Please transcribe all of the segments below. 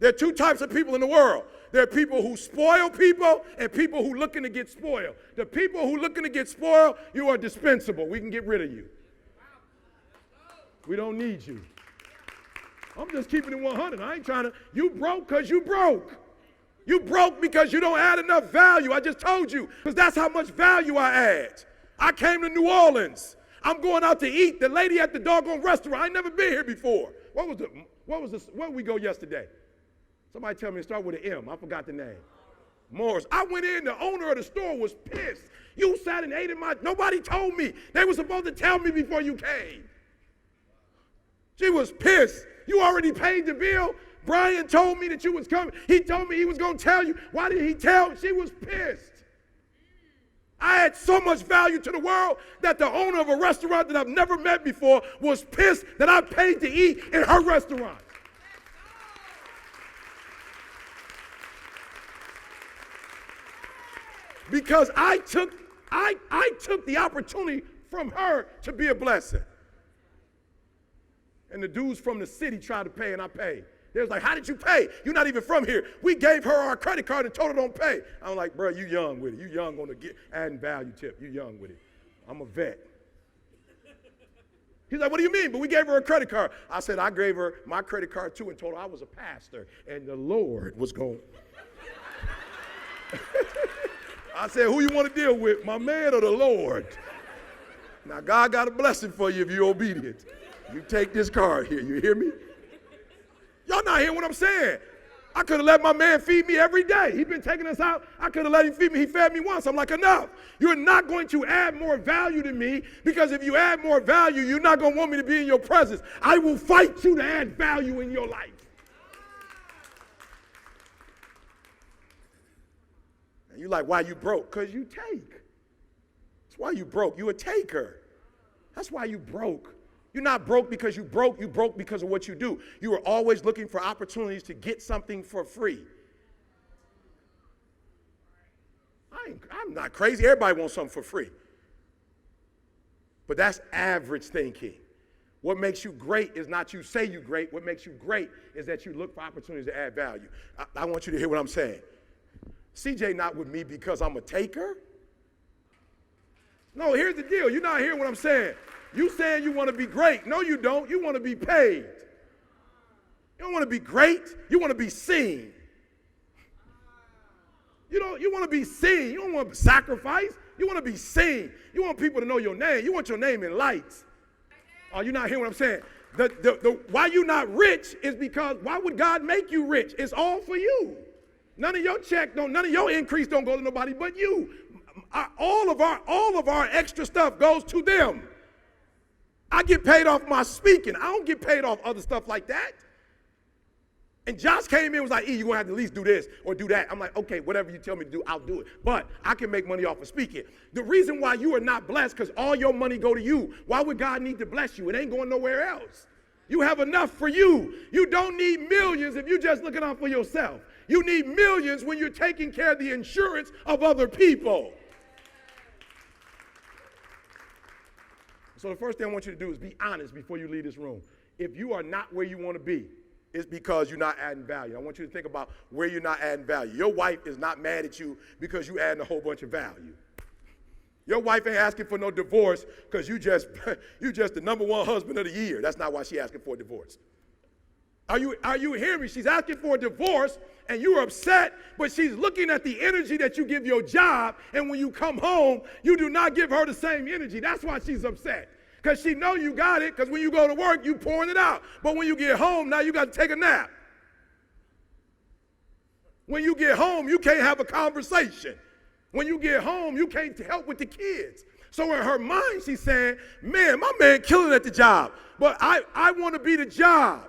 There are two types of people in the world. There are people who spoil people and people who looking to get spoiled. The people who looking to get spoiled, you are dispensable. We can get rid of you. We don't need you. I'm just keeping it 100. I ain't trying to. You broke because you broke. You broke because you don't add enough value. I just told you, because that's how much value I add. I came to New Orleans. I'm going out to eat. The lady at the doggone restaurant, I ain't never been here before. Where did we go yesterday? Somebody tell me it started with an M. I forgot the name. Morris. I went in, the owner of the store was pissed. You sat and ate in nobody told me. They were supposed to tell me before you came. She was pissed. You already paid the bill. Brian told me that you was coming. He told me he was going to tell you. Why did he tell? She was pissed. I had so much value to the world that the owner of a restaurant that I've never met before was pissed that I paid to eat in her restaurant. Because I took the opportunity from her to be a blessing. And the dudes from the city tried to pay, and I paid. They was like, how did you pay? You're not even from here. We gave her our credit card and told her don't pay. I'm like, bro, you young with it. You young on the adding value tip. You young with it. I'm a vet. He's like, what do you mean? But we gave her a credit card. I said, I gave her my credit card too and told her I was a pastor and the Lord was going. I said, who you want to deal with, my man or the Lord? Now, God got a blessing for you if you're obedient. You take this card here, you hear me? Y'all not hearing what I'm saying. I could have let my man feed me every day. He's been taking us out. I could have let him feed me. He fed me once. I'm like, enough. You're not going to add more value to me, because if you add more value, you're not going to want me to be in your presence. I will fight you to add value in your life. And you're like, why you broke? Because you take. That's why you broke. You a taker. That's why you broke. You're not broke because you broke because of what you do. You are always looking for opportunities to get something for free. I'm not crazy. Everybody wants something for free. But that's average thinking. What makes you great is not you say you're great. What makes you great is that you look for opportunities to add value. I want you to hear what I'm saying. CJ not with me because I'm a taker. No, here's the deal. You're not hearing what I'm saying. You saying you want to be great. No, you don't. You want to be paid. You don't want to be great. You want to be seen. You want to be seen. You don't want to sacrifice. You want to be seen. You want people to know your name. You want your name in lights. Oh, you're not hearing what I'm saying. Why you're not rich is because why would God make you rich? It's all for you. None of your none of your increase don't go to nobody but you. All of our extra stuff goes to them. I get paid off my speaking. I don't get paid off other stuff like that. And Josh came in and was like, you're going to have to at least do this or do that. I'm like, okay, whatever you tell me to do, I'll do it. But I can make money off of speaking. The reason why you are not blessed because all your money go to you. Why would God need to bless you? It ain't going nowhere else. You have enough for you. You don't need millions if you're just looking out for yourself. You need millions when you're taking care of the insurance of other people. So the first thing I want you to do is be honest before you leave this room. If you are not where you want to be, it's because you're not adding value. I want you to think about where you're not adding value. Your wife is not mad at you because you're adding a whole bunch of value. Your wife ain't asking for no divorce because you just the number one husband of the year. That's not why she's asking for a divorce. Are you hearing me? She's asking for a divorce and you're upset, but she's looking at the energy that you give your job, and when you come home, you do not give her the same energy. That's why she's upset. Because she know you got it, because when you go to work, you pouring it out. But when you get home, now you got to take a nap. When you get home, you can't have a conversation. When you get home, you can't help with the kids. So in her mind, she's saying, man, my man killing at the job, but I want to be the job.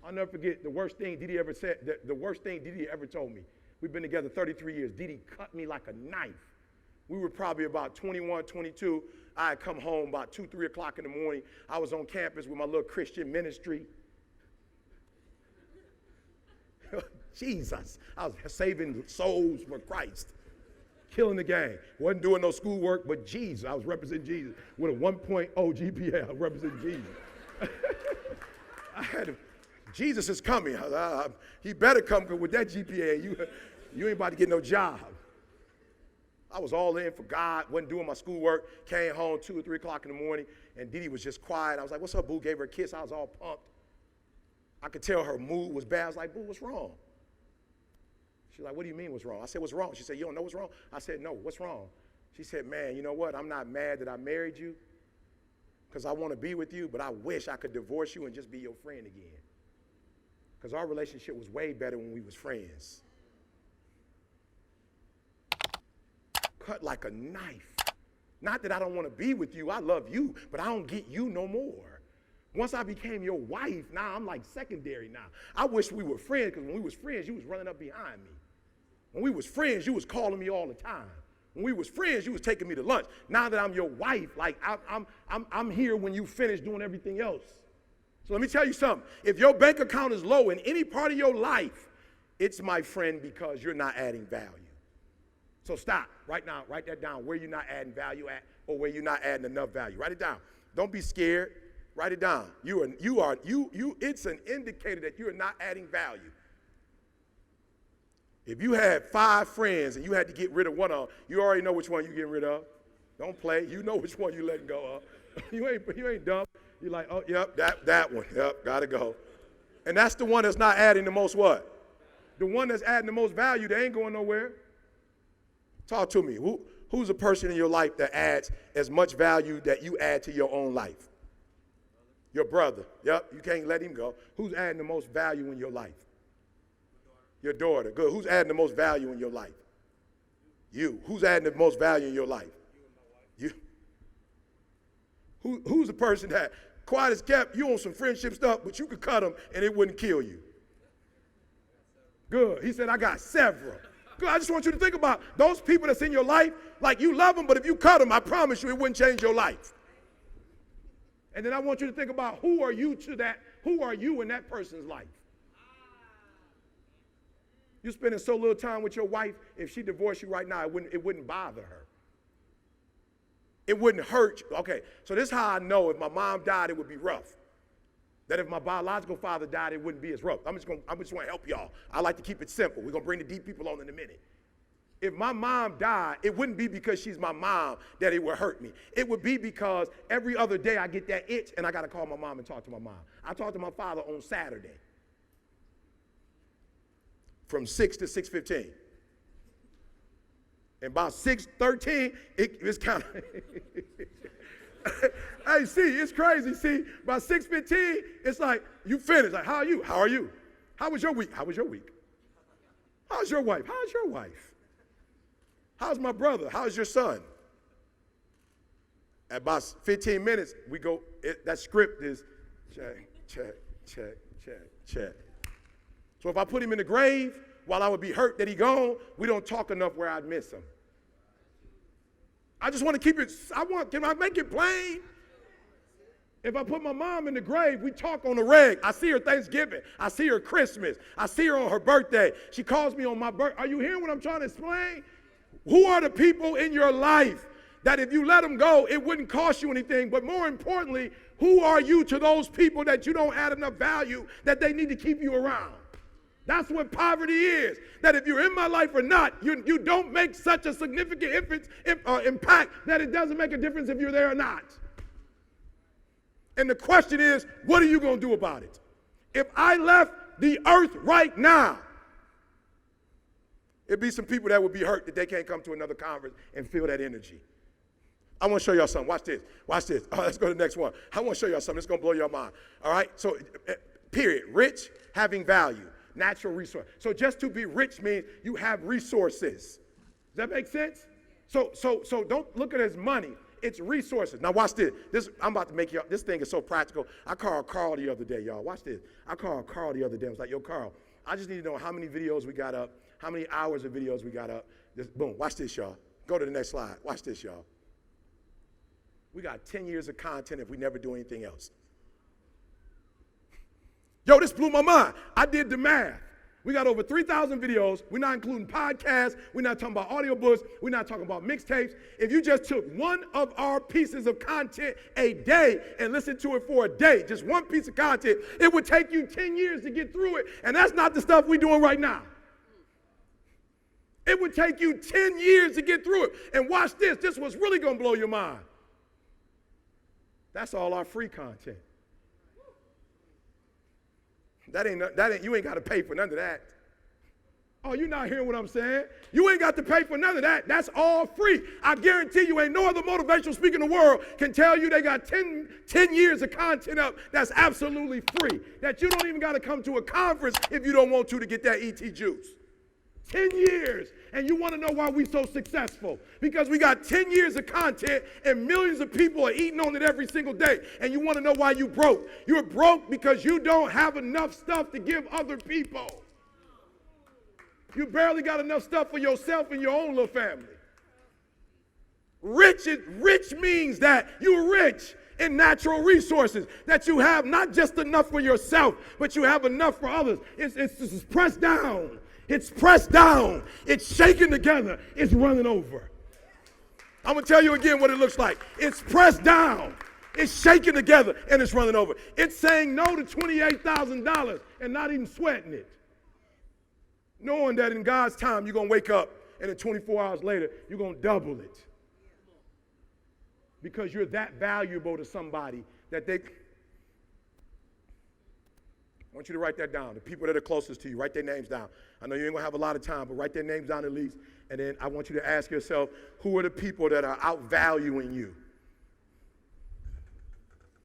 I'll never forget the worst thing Didi ever said, the worst thing Didi ever told me. We've been together 33 years. Didi cut me like a knife. We were probably about 21, 22. I had come home about 2, 3 o'clock in the morning. I was on campus with my little Christian ministry. Jesus, I was saving souls for Christ. Killing the game. Wasn't doing no schoolwork, but Jesus. I was representing Jesus. With a 1.0 GPA, I was representing Jesus. Jesus is coming. He better come, because with that GPA, you ain't about to get no job. I was all in for God, wasn't doing my schoolwork, came home 2 or 3 o'clock in the morning, and Didi was just quiet. I was like, what's up, boo? Gave her a kiss. I was all pumped. I could tell her mood was bad. I was like, boo, what's wrong? She's like, what do you mean what's wrong? I said, what's wrong? She said, you don't know what's wrong? I said, no, what's wrong? She said, man, you know what? I'm not mad that I married you because I want to be with you, but I wish I could divorce you and just be your friend again. Because our relationship was way better when we was friends. Cut like a knife. Not that I don't want to be with you. I love you, but I don't get you no more. Once I became your wife, now I'm like secondary now. I wish we were friends, because when we was friends, you was running up behind me. When we was friends, you was calling me all the time. When we was friends, you was taking me to lunch. Now that I'm your wife, like I'm here when you finish doing everything else. So let me tell you something. If your bank account is low in any part of your life, it's, my friend, because you're not adding value. So stop right now. Write that down, where you're not adding value at, or where you're not adding enough value. Write it down. Don't be scared. Write it down. It's an indicator that you are not adding value. If you had 5 friends and you had to get rid of one of them, you already know which one you're getting rid of. Don't play. You know which one you're letting go of. You ain't dumb. You're like, oh, yep, that one. Yep, gotta go. And that's the one that's not adding the most what? The one that's adding the most value, they ain't going nowhere. Talk to me. Who's a person in your life that adds as much value that you add to your own life? Your brother. Yep, you can't let him go. Who's adding the most value in your life? Your daughter. Good. Who's adding the most value in your life? You. Who's adding the most value in your life? You. Who's the person that, quiet as kept, you on some friendship stuff, but you could cut them and it wouldn't kill you? Good. He said, I got several. Good. I just want you to think about those people that's in your life, like you love them, but if you cut them, I promise you it wouldn't change your life. And then I want you to think about who are you in that person's life? You're spending so little time with your wife, if she divorced you right now, it wouldn't bother her. It wouldn't hurt you. Okay, so this is how I know if my mom died, it would be rough. That if my biological father died, it wouldn't be as rough. I'm just want to help y'all. I like to keep it simple. We're going to bring the deep people on in a minute. If my mom died, it wouldn't be because she's my mom that it would hurt me. It would be because every other day I get that itch and I got to call my mom and talk to my mom. I talked to my father on Saturday from 6 to 6:15. And by 6:13, it's kind of, hey, see, it's crazy. See, by 6:15, it's like, you finished. Like, how are you? How are you? How was your week? How was your week? How's your wife? How's your wife? How's my brother? How's your son? At about 15 minutes, we go, that script is check, check, check, check, check. So if I put him in the grave, while I would be hurt that he gone, we don't talk enough where I'd miss him. I just want to keep it, can I make it plain? If I put my mom in the grave, we talk on the reg. I see her Thanksgiving. I see her Christmas. I see her on her birthday. She calls me on my birthday. Are you hearing what I'm trying to explain? Who are the people in your life that if you let them go, it wouldn't cost you anything? But more importantly, who are you to those people that you don't add enough value that they need to keep you around? That's what poverty is. That if you're in my life or not, you don't make such a significant impact that it doesn't make a difference if you're there or not. And the question is, what are you going to do about it? If I left the earth right now, it'd be some people that would be hurt that they can't come to another conference and feel that energy. I want to show y'all something. Watch this. Watch this. Oh, let's go to the next one. I want to show y'all something. It's going to blow your mind. All right? So, period. Rich, having value. Natural resource. So just to be rich means you have resources. Does that make sense? So don't look at it as money. It's resources. Now watch this. I'm about to make you, this thing is so practical. I called Carl the other day, y'all. Watch this. I called Carl the other day. I was like, yo, Carl, I just need to know how many videos we got up, how many hours of videos we got up. Boom. Watch this, y'all. Go to the next slide. Watch this, y'all. We got 10 years of content if we never do anything else. Yo, this blew my mind. I did the math. We got over 3,000 videos. We're not including podcasts. We're not talking about audiobooks. We're not talking about mixtapes. If you just took one of our pieces of content a day and listened to it for a day, just one piece of content, it would take you 10 years to get through it. And that's not the stuff we're doing right now. It would take you 10 years to get through it. And watch this. This was really going to blow your mind. That's all our free content. You ain't got to pay for none of that. Oh, you're not hearing what I'm saying? You ain't got to pay for none of that. That's all free. I guarantee you ain't no other motivational speaker in the world can tell you they got 10 years of content up that's absolutely free. That you don't even got to come to a conference if you don't want to get that ET juice. 10 years. And you want to know why we so successful? Because we got 10 years of content and millions of people are eating on it every single day. And you want to know why you broke? You're broke because you don't have enough stuff to give other people. You barely got enough stuff for yourself and your own little family. Rich means that you're rich in natural resources, that you have not just enough for yourself, but you have enough for others. It's pressed down. It's pressed down. It's shaken together. It's running over. I'm going to tell you again what it looks like. It's pressed down. It's shaken together, and it's running over. It's saying no to $28,000 and not even sweating it. Knowing that in God's time, you're going to wake up, and then 24 hours later, you're going to double it. Because you're that valuable to somebody that they... I want you to write that down. The people that are closest to you, write their names down. I know you ain't going to have a lot of time, but write their names down at least. And then I want you to ask yourself, who are the people that are outvaluing you?